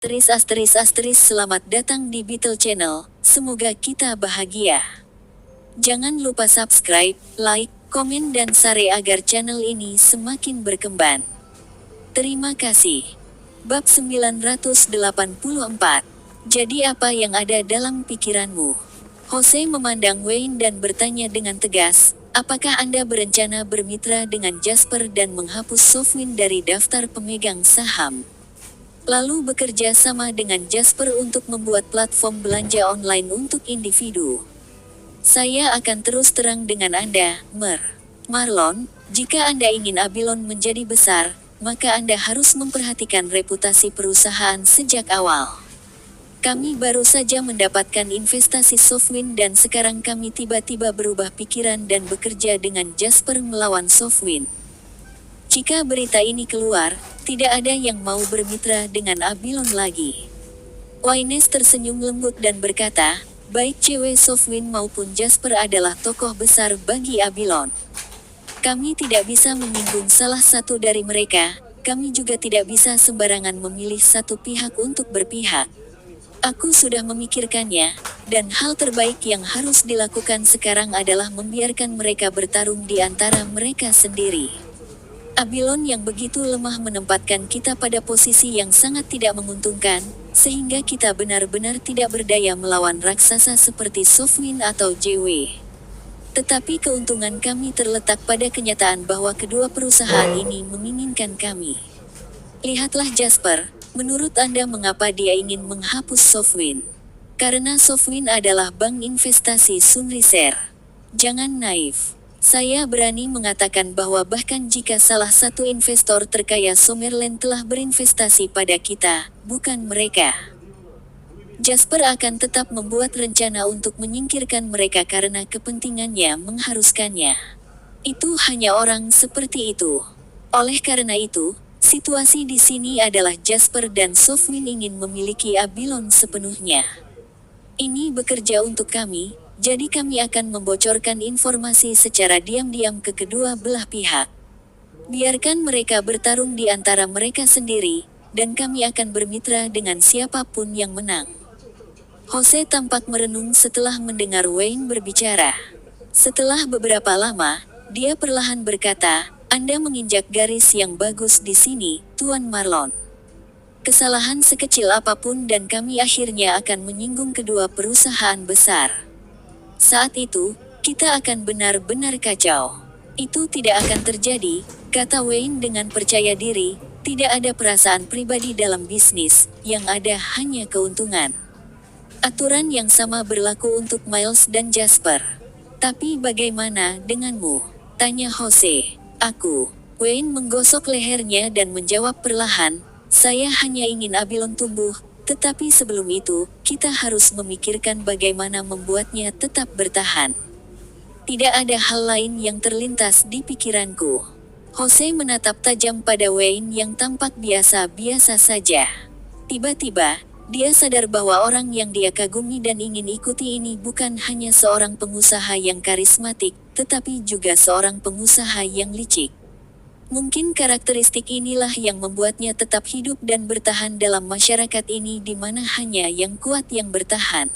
Selamat datang di Beetle Channel, semoga kita bahagia. Jangan lupa subscribe, like, komen dan share agar channel ini semakin berkembang. Terima kasih. Bab 984. Jadi apa yang ada dalam pikiranmu? Jose memandang Wayne dan bertanya dengan tegas, apakah Anda berencana bermitra dengan Jasper dan menghapus Sofwin dari daftar pemegang saham? Lalu bekerja sama dengan Jasper untuk membuat platform belanja online untuk individu. Saya akan terus terang dengan Anda, Marlon, jika Anda ingin Abilon menjadi besar, maka Anda harus memperhatikan reputasi perusahaan sejak awal. Kami baru saja mendapatkan investasi Sofwin dan sekarang kami tiba-tiba berubah pikiran dan bekerja dengan Jasper melawan Sofwin. Jika berita ini keluar, tidak ada yang mau bermitra dengan Abilon lagi. Wayne tersenyum lembut dan berkata, baik cewek Sofwin maupun Jasper adalah tokoh besar bagi Abilon. Kami tidak bisa menyinggung salah satu dari mereka, kami juga tidak bisa sembarangan memilih satu pihak untuk berpihak. Aku sudah memikirkannya, dan hal terbaik yang harus dilakukan sekarang adalah membiarkan mereka bertarung di antara mereka sendiri. Abilon yang begitu lemah menempatkan kita pada posisi yang sangat tidak menguntungkan, sehingga kita benar-benar tidak berdaya melawan raksasa seperti Sofwin atau JW. Tetapi keuntungan kami terletak pada kenyataan bahwa kedua perusahaan ini menginginkan kami. Lihatlah Jasper, menurut Anda mengapa dia ingin menghapus Sofwin? Karena Sofwin adalah bank investasi Sunriser. Jangan naif. Saya berani mengatakan bahwa bahkan jika salah satu investor terkaya Summerland telah berinvestasi pada kita, bukan mereka. Jasper akan tetap membuat rencana untuk menyingkirkan mereka karena kepentingannya mengharuskannya. Itu hanya orang seperti itu. Oleh karena itu, situasi di sini adalah Jasper dan Sofwin ingin memiliki Abilon sepenuhnya. Ini bekerja untuk kami. Jadi kami akan membocorkan informasi secara diam-diam ke kedua belah pihak. Biarkan mereka bertarung di antara mereka sendiri, dan kami akan bermitra dengan siapapun yang menang. Jose tampak merenung setelah mendengar Wayne berbicara. Setelah beberapa lama, dia perlahan berkata, Anda menginjak garis yang bagus di sini, Tuan Marlon. Kesalahan sekecil apapun dan kami akhirnya akan menyinggung kedua perusahaan besar. Saat itu, kita akan benar-benar kacau. Itu tidak akan terjadi, kata Wayne dengan percaya diri, tidak ada perasaan pribadi dalam bisnis, yang ada hanya keuntungan. Aturan yang sama berlaku untuk Miles dan Jasper. Tapi bagaimana denganmu? Tanya Jose. Wayne menggosok lehernya dan menjawab perlahan, saya hanya ingin Abilon tumbuh. Tetapi sebelum itu, kita harus memikirkan bagaimana membuatnya tetap bertahan. Tidak ada hal lain yang terlintas di pikiranku. Jose menatap tajam pada Wayne yang tampak biasa-biasa saja. Tiba-tiba, dia sadar bahwa orang yang dia kagumi dan ingin ikuti ini bukan hanya seorang pengusaha yang karismatik, tetapi juga seorang pengusaha yang licik. Mungkin karakteristik inilah yang membuatnya tetap hidup dan bertahan dalam masyarakat ini di mana hanya yang kuat yang bertahan.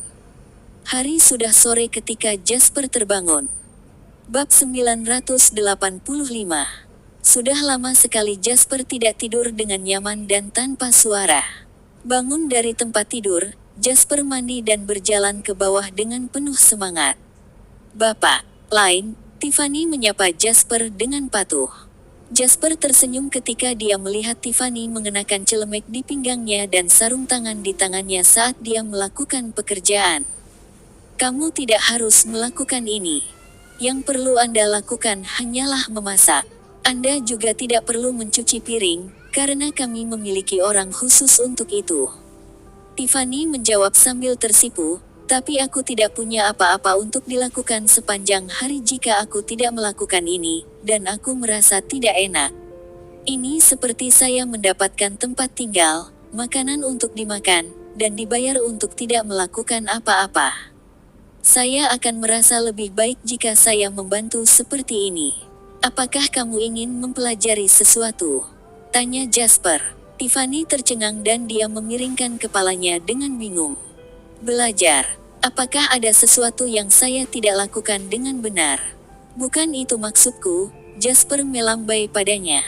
Hari sudah sore ketika Jasper terbangun. Bab 985. Sudah lama sekali Jasper tidak tidur dengan nyaman dan tanpa suara. Bangun dari tempat tidur, Jasper mandi dan berjalan ke bawah dengan penuh semangat. Bapak, Lain, Tiffany menyapa Jasper dengan patuh. Jasper tersenyum ketika dia melihat Tiffany mengenakan celemek di pinggangnya dan sarung tangan di tangannya saat dia melakukan pekerjaan. Kamu tidak harus melakukan ini. Yang perlu Anda lakukan hanyalah memasak. Anda juga tidak perlu mencuci piring, karena kami memiliki orang khusus untuk itu. Tiffany menjawab sambil tersipu, tapi aku tidak punya apa-apa untuk dilakukan sepanjang hari jika aku tidak melakukan ini, dan aku merasa tidak enak. Ini seperti saya mendapatkan tempat tinggal, makanan untuk dimakan, dan dibayar untuk tidak melakukan apa-apa. Saya akan merasa lebih baik jika saya membantu seperti ini. Apakah kamu ingin mempelajari sesuatu? Tanya Jasper. Tiffany tercengang dan dia memiringkan kepalanya dengan bingung. Belajar. Apakah ada sesuatu yang saya tidak lakukan dengan benar? Bukan itu maksudku, Jasper melambai padanya.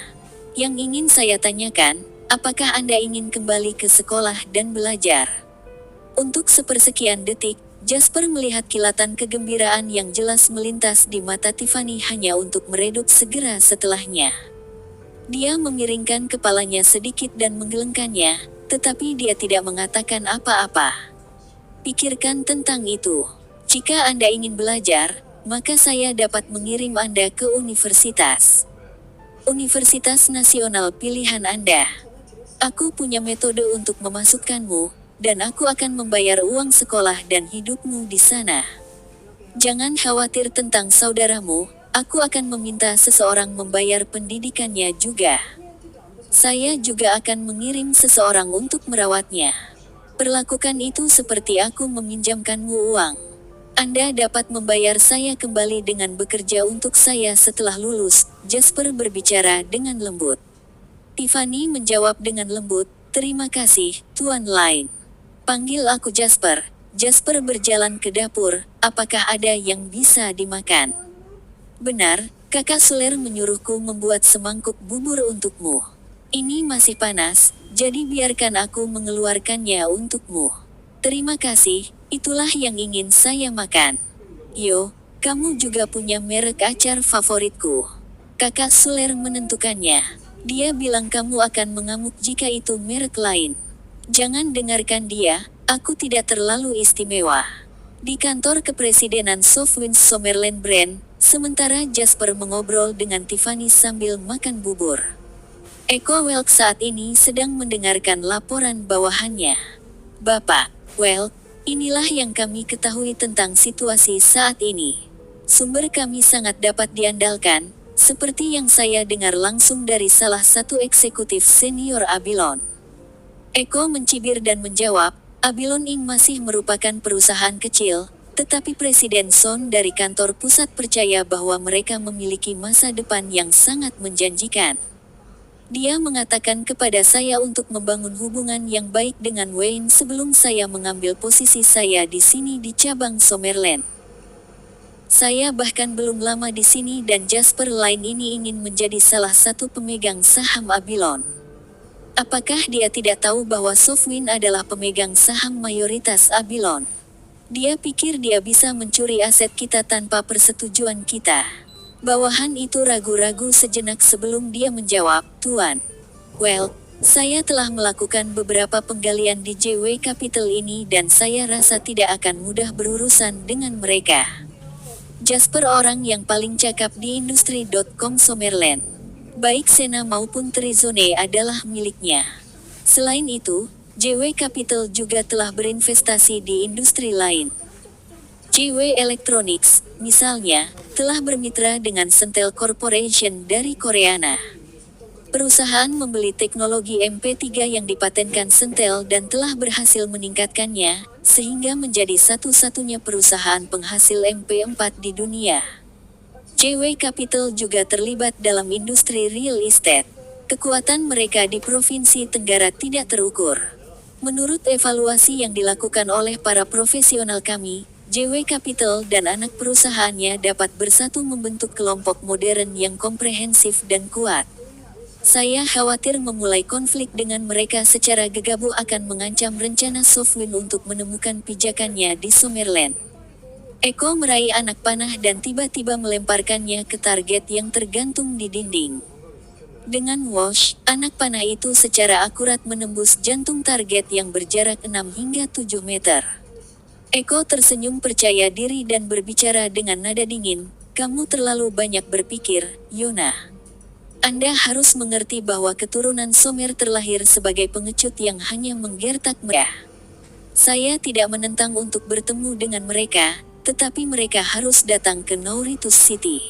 Yang ingin saya tanyakan, apakah Anda ingin kembali ke sekolah dan belajar? Untuk sepersekian detik, Jasper melihat kilatan kegembiraan yang jelas melintas di mata Tiffany hanya untuk meredup segera setelahnya. Dia memiringkan kepalanya sedikit dan menggelengkannya, tetapi dia tidak mengatakan apa-apa. Pikirkan tentang itu. Jika Anda ingin belajar, maka saya dapat mengirim Anda ke universitas. Universitas nasional pilihan Anda. Aku punya metode untuk memasukkanmu, dan aku akan membayar uang sekolah dan hidupmu di sana. Jangan khawatir tentang saudaramu. Aku akan meminta seseorang membayar pendidikannya juga. Saya juga akan mengirim seseorang untuk merawatnya. Perlakukan itu seperti aku meminjamkanmu uang. Anda dapat membayar saya kembali dengan bekerja untuk saya setelah lulus, Jasper berbicara dengan lembut. Tiffany menjawab dengan lembut, terima kasih, Tuan Lin. Panggil aku Jasper. Jasper berjalan ke dapur, apakah ada yang bisa dimakan? Benar, kakak Suler menyuruhku membuat semangkuk bubur untukmu. Ini masih panas, jadi biarkan aku mengeluarkannya untukmu. Terima kasih, itulah yang ingin saya makan. Yo, kamu juga punya merek acar favoritku. Kakak Suler menentukannya. Dia bilang kamu akan mengamuk jika itu merek lain. Jangan dengarkan dia, aku tidak terlalu istimewa. Di kantor kepresidenan Softwinds Summerland Brand, sementara Jasper mengobrol dengan Tiffany sambil makan bubur. Eko Welk saat ini sedang mendengarkan laporan bawahannya. Bapak, Welk, inilah yang kami ketahui tentang situasi saat ini. Sumber kami sangat dapat diandalkan, seperti yang saya dengar langsung dari salah satu eksekutif senior Abilon. Eko mencibir dan menjawab, Abilon Inc. masih merupakan perusahaan kecil, tetapi Presiden Son dari kantor pusat percaya bahwa mereka memiliki masa depan yang sangat menjanjikan. Dia mengatakan kepada saya untuk membangun hubungan yang baik dengan Wayne sebelum saya mengambil posisi saya di sini di cabang Summerland. Saya bahkan belum lama di sini dan Jasper Lin ini ingin menjadi salah satu pemegang saham Abilon. Apakah dia tidak tahu bahwa Softwind adalah pemegang saham mayoritas Abilon? Dia pikir dia bisa mencuri aset kita tanpa persetujuan kita. Bawahan itu ragu-ragu sejenak sebelum dia menjawab, Tuan. Well, saya telah melakukan beberapa penggalian di JW Capital ini dan saya rasa tidak akan mudah berurusan dengan mereka. Jasper orang yang paling cakap di industri.com Summerland. Baik Sena maupun Trizone adalah miliknya. Selain itu, JW Capital juga telah berinvestasi di industri lain. JW Electronics, misalnya, telah bermitra dengan Sentel Corporation dari Koreana. Perusahaan membeli teknologi MP3 yang dipatenkan Sentel dan telah berhasil meningkatkannya, sehingga menjadi satu-satunya perusahaan penghasil MP4 di dunia. JW Capital juga terlibat dalam industri real estate. Kekuatan mereka di Provinsi Tenggara tidak terukur. Menurut evaluasi yang dilakukan oleh para profesional kami, JW Capital dan anak perusahaannya dapat bersatu membentuk kelompok modern yang komprehensif dan kuat. Saya khawatir memulai konflik dengan mereka secara gegabah akan mengancam rencana Softwind untuk menemukan pijakannya di Summerland. Eko meraih anak panah dan tiba-tiba melemparkannya ke target yang tergantung di dinding. Dengan whoosh, anak panah itu secara akurat menembus jantung target yang berjarak 6 hingga 7 meter. Eko tersenyum percaya diri dan berbicara dengan nada dingin, kamu terlalu banyak berpikir, Yona. Anda harus mengerti bahwa keturunan Sommer terlahir sebagai pengecut yang hanya menggertak mereka. Saya tidak menentang untuk bertemu dengan mereka, tetapi mereka harus datang ke Nauritus City.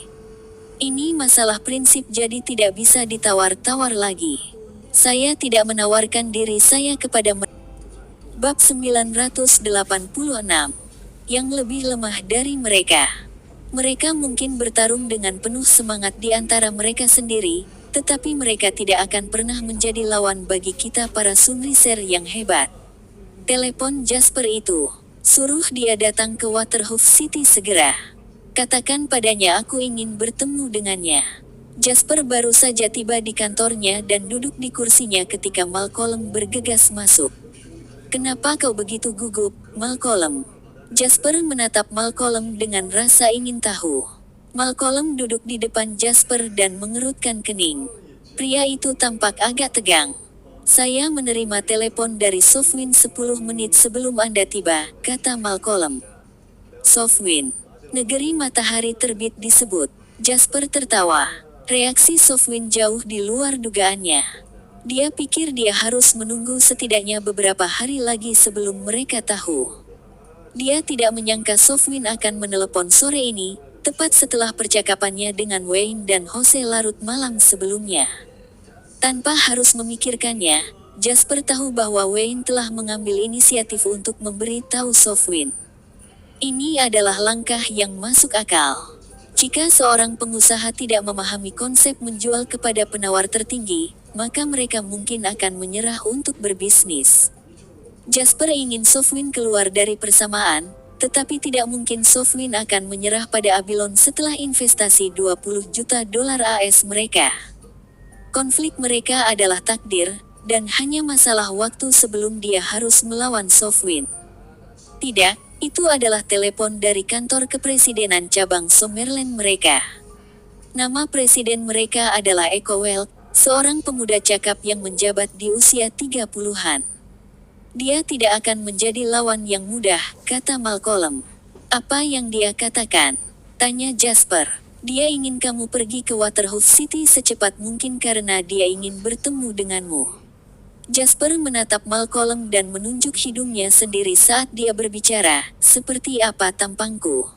Ini masalah prinsip jadi tidak bisa ditawar-tawar lagi. Saya tidak menawarkan diri saya kepada mereka. Bab 986. Yang lebih lemah dari mereka. Mereka mungkin bertarung dengan penuh semangat di antara mereka sendiri, tetapi mereka tidak akan pernah menjadi lawan bagi kita para Sunriser yang hebat. Telepon Jasper itu. Suruh dia datang ke Waterhoof City segera. Katakan padanya aku ingin bertemu dengannya. Jasper baru saja tiba di kantornya dan duduk di kursinya ketika Malcolm bergegas masuk. Kenapa kau begitu gugup, Malcolm? Jasper menatap Malcolm dengan rasa ingin tahu. Malcolm duduk di depan Jasper dan mengerutkan kening. Pria itu tampak agak tegang. Saya menerima telepon dari Sofwin 10 menit sebelum Anda tiba, kata Malcolm. Sofwin. Negeri matahari terbit disebut. Jasper tertawa. Reaksi Sofwin jauh di luar dugaannya. Dia pikir dia harus menunggu setidaknya beberapa hari lagi sebelum mereka tahu. Dia tidak menyangka Sofwin akan menelepon sore ini, tepat setelah percakapannya dengan Wayne dan Jose larut malam sebelumnya. Tanpa harus memikirkannya, Jasper tahu bahwa Wayne telah mengambil inisiatif untuk memberi tahu Sofwin. Ini adalah langkah yang masuk akal. Jika seorang pengusaha tidak memahami konsep menjual kepada penawar tertinggi, maka mereka mungkin akan menyerah untuk berbisnis. Jasper ingin Sofwin keluar dari persamaan, tetapi tidak mungkin Sofwin akan menyerah pada Abilon setelah investasi 20 juta dolar AS mereka. Konflik mereka adalah takdir, dan hanya masalah waktu sebelum dia harus melawan Sofwin. Tidak, itu adalah telepon dari kantor kepresidenan cabang Summerland mereka. Nama presiden mereka adalah Echo Weld, seorang pemuda cakap yang menjabat di usia 30-an. Dia tidak akan menjadi lawan yang mudah, kata Malcolm. Apa yang dia katakan? Tanya Jasper. Dia ingin kamu pergi ke Waterhoof City secepat mungkin karena dia ingin bertemu denganmu. Jasper menatap Malcolm dan menunjuk hidungnya sendiri saat dia berbicara, seperti apa tampangku?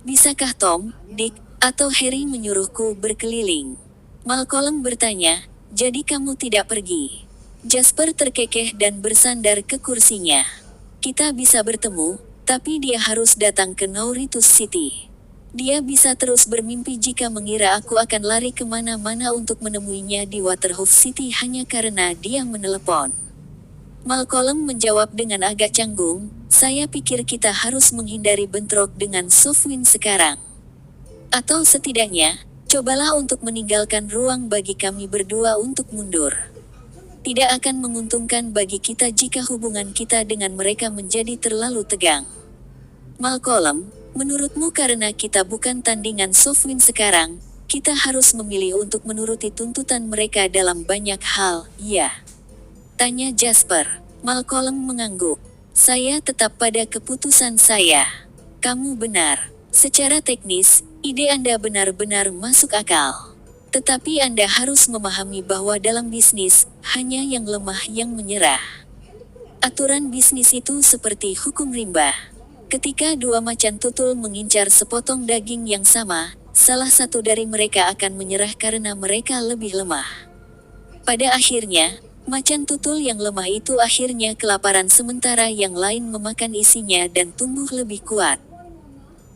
Bisakah Tom, Dick, atau Harry menyuruhku berkeliling? Malcolm bertanya, jadi kamu tidak pergi? Jasper terkekeh dan bersandar ke kursinya. Kita bisa bertemu, tapi dia harus datang ke Nauritus City. Dia bisa terus bermimpi jika mengira aku akan lari kemana-mana untuk menemuinya di Waterhoof City hanya karena dia menelepon. Malcolm menjawab dengan agak canggung, saya pikir kita harus menghindari bentrok dengan Sofwin sekarang. Atau setidaknya, cobalah untuk meninggalkan ruang bagi kami berdua untuk mundur. Tidak akan menguntungkan bagi kita jika hubungan kita dengan mereka menjadi terlalu tegang. Malcolm, menurutmu karena kita bukan tandingan Sofwin sekarang, kita harus memilih untuk menuruti tuntutan mereka dalam banyak hal, ya? Tanya Jasper. Malcolm mengangguk. Saya tetap pada keputusan saya. Kamu benar. Secara teknis, ide Anda benar-benar masuk akal. Tetapi Anda harus memahami bahwa dalam bisnis, hanya yang lemah yang menyerah. Aturan bisnis itu seperti hukum rimba. Ketika dua macan tutul mengincar sepotong daging yang sama, salah satu dari mereka akan menyerah karena mereka lebih lemah. Pada akhirnya, macan tutul yang lemah itu akhirnya kelaparan sementara yang lain memakan isinya dan tumbuh lebih kuat.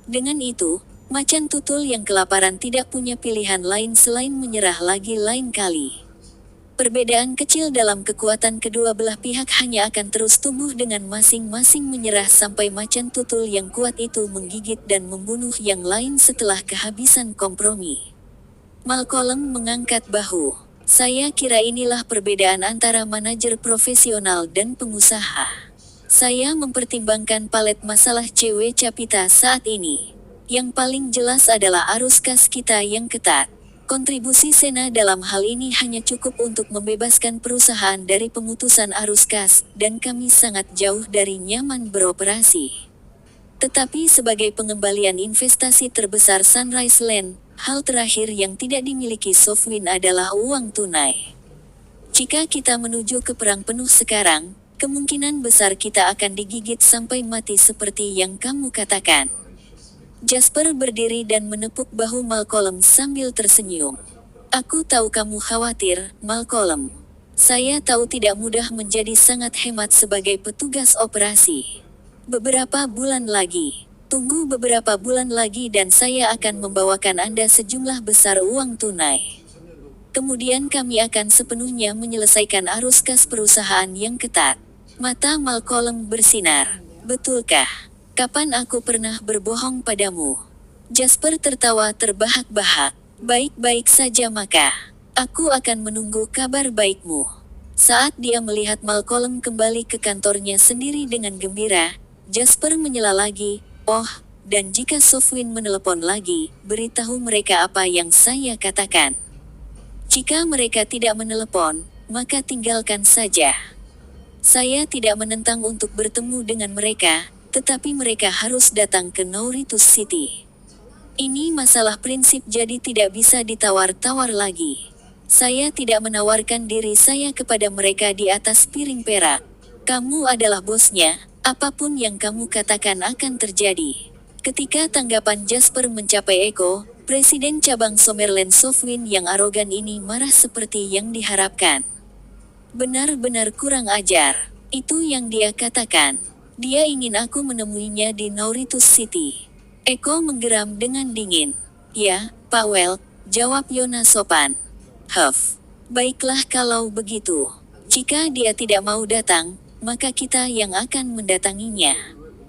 Dengan itu, macan tutul yang kelaparan tidak punya pilihan lain selain menyerah lagi lain kali. Perbedaan kecil dalam kekuatan kedua belah pihak hanya akan terus tumbuh dengan masing-masing menyerah sampai macan tutul yang kuat itu menggigit dan membunuh yang lain setelah kehabisan kompromi. Malcolm mengangkat bahu. Saya kira inilah perbedaan antara manajer profesional dan pengusaha. Saya mempertimbangkan palet masalah cewek Capita saat ini. Yang paling jelas adalah arus kas kita yang ketat. Kontribusi Sena dalam hal ini hanya cukup untuk membebaskan perusahaan dari pemutusan arus kas, dan kami sangat jauh dari nyaman beroperasi. Tetapi sebagai pengembalian investasi terbesar Sunrise Land, hal terakhir yang tidak dimiliki Sofwin adalah uang tunai. Jika kita menuju ke perang penuh sekarang, kemungkinan besar kita akan digigit sampai mati seperti yang kamu katakan. Jasper berdiri dan menepuk bahu Malcolm sambil tersenyum. Aku tahu kamu khawatir, Malcolm. Saya tahu tidak mudah menjadi sangat hemat sebagai petugas operasi. Beberapa bulan lagi. Tunggu beberapa bulan lagi dan saya akan membawakan Anda sejumlah besar uang tunai. Kemudian kami akan sepenuhnya menyelesaikan arus kas perusahaan yang ketat. Mata Malcolm bersinar. Betulkah? Kapan aku pernah berbohong padamu? Jasper tertawa terbahak-bahak. Baik-baik saja maka. Aku akan menunggu kabar baikmu. Saat dia melihat Malcolm kembali ke kantornya sendiri dengan gembira, Jasper menyela lagi, "Oh, dan jika Sofwin menelepon lagi, beritahu mereka apa yang saya katakan. Jika mereka tidak menelepon, maka tinggalkan saja. Saya tidak menentang untuk bertemu dengan mereka, tetapi mereka harus datang ke Nouritus City. Ini masalah prinsip jadi tidak bisa ditawar-tawar lagi. Saya tidak menawarkan diri saya kepada mereka di atas piring perak. Kamu adalah bosnya, apapun yang kamu katakan akan terjadi." Ketika tanggapan Jasper mencapai Eko, Presiden cabang Summerland Sofwin yang arogan ini marah seperti yang diharapkan. Benar-benar kurang ajar. Itu yang dia katakan. Dia ingin aku menemuinya di Nouritus City. Eko menggeram dengan dingin. "Ya, Powell," jawab Yona sopan. Baiklah kalau begitu. Jika dia tidak mau datang, maka kita yang akan mendatanginya.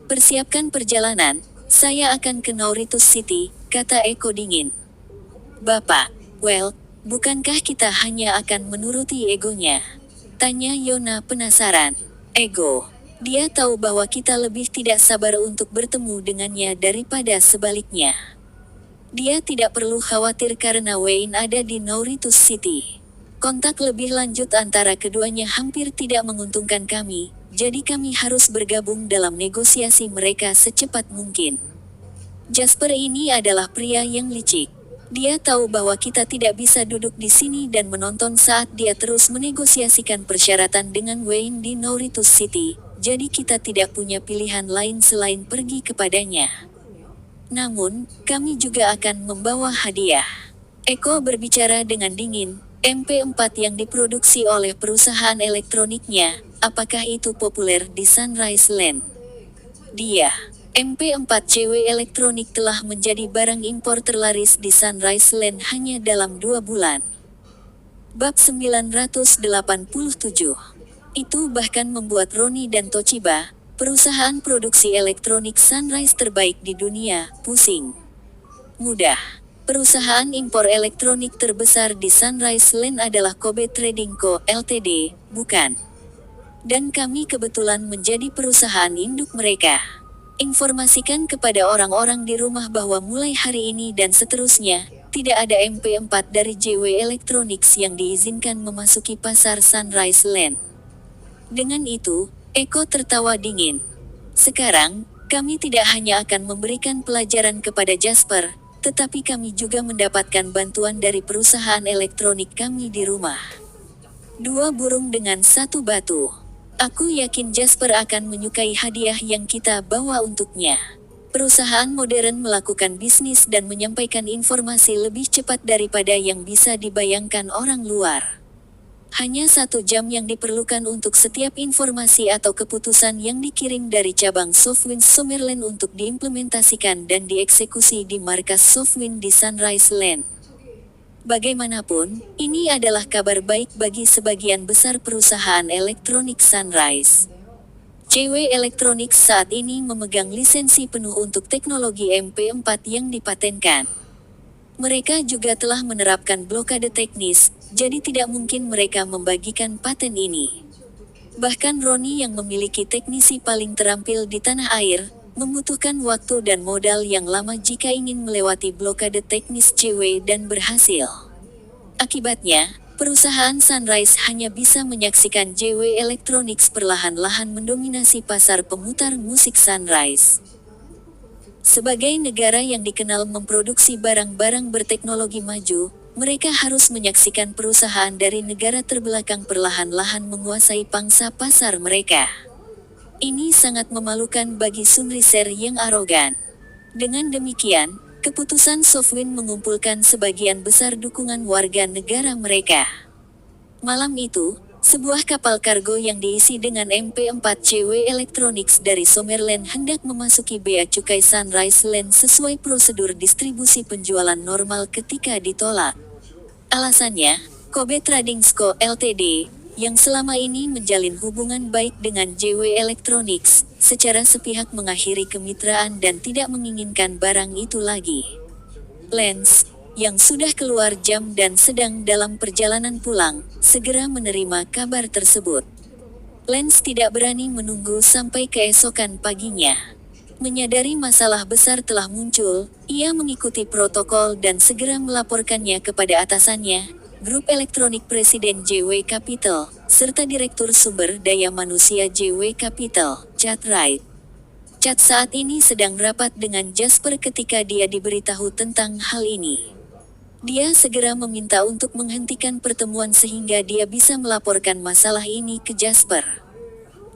Persiapkan perjalanan, saya akan ke Nouritus City, kata Eko dingin. Bapak, bukankah kita hanya akan menuruti egonya? Tanya Yona penasaran. Ego. Dia tahu bahwa kita lebih tidak sabar untuk bertemu dengannya daripada sebaliknya. Dia tidak perlu khawatir karena Wayne ada di Nouritus City. Kontak lebih lanjut antara keduanya hampir tidak menguntungkan kami, jadi kami harus bergabung dalam negosiasi mereka secepat mungkin. Jasper ini adalah pria yang licik. Dia tahu bahwa kita tidak bisa duduk di sini dan menonton saat dia terus menegosiasikan persyaratan dengan Wayne di Nouritus City, jadi kita tidak punya pilihan lain selain pergi kepadanya. Namun, kami juga akan membawa hadiah. Eko berbicara dengan dingin. MP4 yang diproduksi oleh perusahaan elektroniknya, apakah itu populer di Sunrise Land? Dia, MP4 CW elektronik telah menjadi barang impor terlaris di Sunrise Land hanya dalam 2 bulan. Bab 987. Itu bahkan membuat Roni dan Toshiba, perusahaan produksi elektronik Sunrise terbaik di dunia, pusing. Mudah. Perusahaan impor elektronik terbesar di Sunrise Land adalah Kobe Trading Co. Ltd., bukan? Dan kami kebetulan menjadi perusahaan induk mereka. Informasikan kepada orang-orang di rumah bahwa mulai hari ini dan seterusnya, tidak ada MP4 dari JW Electronics yang diizinkan memasuki pasar Sunrise Land. Dengan itu, Eko tertawa dingin. Sekarang, kami tidak hanya akan memberikan pelajaran kepada Jasper, tetapi kami juga mendapatkan bantuan dari perusahaan elektronik kami di rumah. 2 burung dengan 1 batu. Aku yakin Jasper akan menyukai hadiah yang kita bawa untuknya. Perusahaan modern melakukan bisnis dan menyampaikan informasi lebih cepat daripada yang bisa dibayangkan orang luar. Hanya 1 jam yang diperlukan untuk setiap informasi atau keputusan yang dikirim dari cabang Sofwin Summerland untuk diimplementasikan dan dieksekusi di markas Sofwin di Sunrise Land. Bagaimanapun, ini adalah kabar baik bagi sebagian besar perusahaan elektronik Sunrise. JW Electronics saat ini memegang lisensi penuh untuk teknologi MP4 yang dipatenkan. Mereka juga telah menerapkan blokade teknis, jadi tidak mungkin mereka membagikan paten ini. Bahkan Roni yang memiliki teknisi paling terampil di tanah air, membutuhkan waktu dan modal yang lama jika ingin melewati blokade teknis JW dan berhasil. Akibatnya, perusahaan Sunrise hanya bisa menyaksikan JW Electronics perlahan-lahan mendominasi pasar pemutar musik Sunrise. Sebagai negara yang dikenal memproduksi barang-barang berteknologi maju, mereka harus menyaksikan perusahaan dari negara terbelakang perlahan-lahan menguasai pangsa pasar mereka. Ini sangat memalukan bagi Sunriser yang arogan. Dengan demikian, keputusan Sofwin mengumpulkan sebagian besar dukungan warga negara mereka. Malam itu, sebuah kapal kargo yang diisi dengan MP4 CW Electronics dari Summerland hendak memasuki bea cukai Sunrise Land sesuai prosedur distribusi penjualan normal ketika ditolak. Alasannya, Kobe Trading Co. Ltd., yang selama ini menjalin hubungan baik dengan JW Electronics, secara sepihak mengakhiri kemitraan dan tidak menginginkan barang itu lagi. Lens, yang sudah keluar jam dan sedang dalam perjalanan pulang, segera menerima kabar tersebut. Lens tidak berani menunggu sampai keesokan paginya. Menyadari masalah besar telah muncul, ia mengikuti protokol dan segera melaporkannya kepada atasannya, Grup Elektronik Presiden JW Capital, serta Direktur Sumber Daya Manusia JW Capital, Chad Wright. Chad saat ini sedang rapat dengan Jasper ketika dia diberitahu tentang hal ini. Dia segera meminta untuk menghentikan pertemuan sehingga dia bisa melaporkan masalah ini ke Jasper.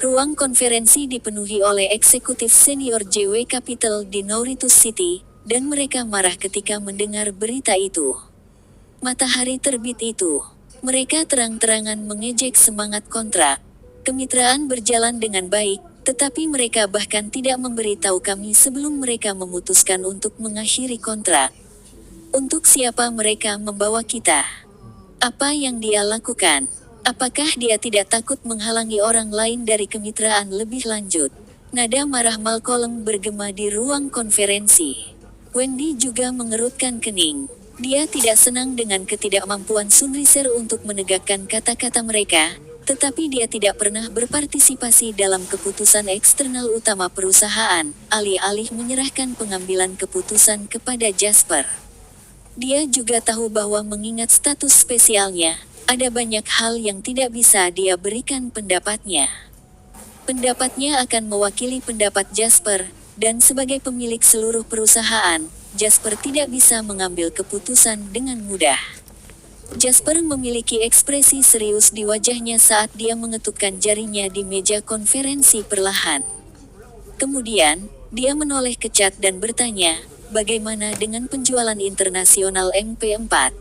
Ruang konferensi dipenuhi oleh eksekutif senior JW Capital di Mauritius City, dan mereka marah ketika mendengar berita itu. Matahari terbit itu. Mereka terang-terangan mengejek semangat kontrak. Kemitraan berjalan dengan baik, tetapi mereka bahkan tidak memberitahu kami sebelum mereka memutuskan untuk mengakhiri kontrak. Untuk siapa mereka membawa kita? Apa yang dia lakukan? Apakah dia tidak takut menghalangi orang lain dari kemitraan lebih lanjut? Nada marah Malcolm bergema di ruang konferensi. Wendy juga mengerutkan kening. Dia tidak senang dengan ketidakmampuan Sunriser untuk menegakkan kata-kata mereka, tetapi dia tidak pernah berpartisipasi dalam keputusan eksternal utama perusahaan, alih-alih menyerahkan pengambilan keputusan kepada Jasper. Dia juga tahu bahwa mengingat status spesialnya, ada banyak hal yang tidak bisa dia berikan pendapatnya. Pendapatnya akan mewakili pendapat Jasper, dan sebagai pemilik seluruh perusahaan, Jasper tidak bisa mengambil keputusan dengan mudah. Jasper memiliki ekspresi serius di wajahnya saat dia mengetukkan jarinya di meja konferensi perlahan. Kemudian, dia menoleh ke Chad dan bertanya, bagaimana dengan penjualan internasional MP4?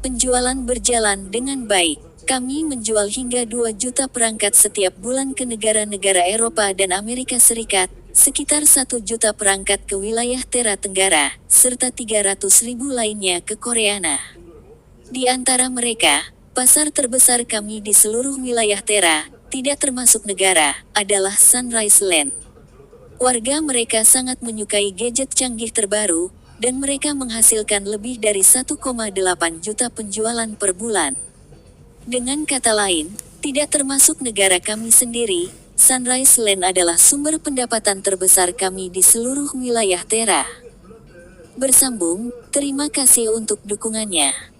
Penjualan berjalan dengan baik. Kami menjual hingga 2 juta perangkat setiap bulan ke negara-negara Eropa dan Amerika Serikat, sekitar 1 juta perangkat ke wilayah Tera Tenggara, serta 300.000 lainnya ke Koreana. Di antara mereka, pasar terbesar kami di seluruh wilayah Tera, tidak termasuk negara, adalah Sunrise Land. Warga mereka sangat menyukai gadget canggih terbaru, dan mereka menghasilkan lebih dari 1,8 juta penjualan per bulan. Dengan kata lain, tidak termasuk negara kami sendiri, Sunrise Land adalah sumber pendapatan terbesar kami di seluruh wilayah Tera. Bersambung, terima kasih untuk dukungannya.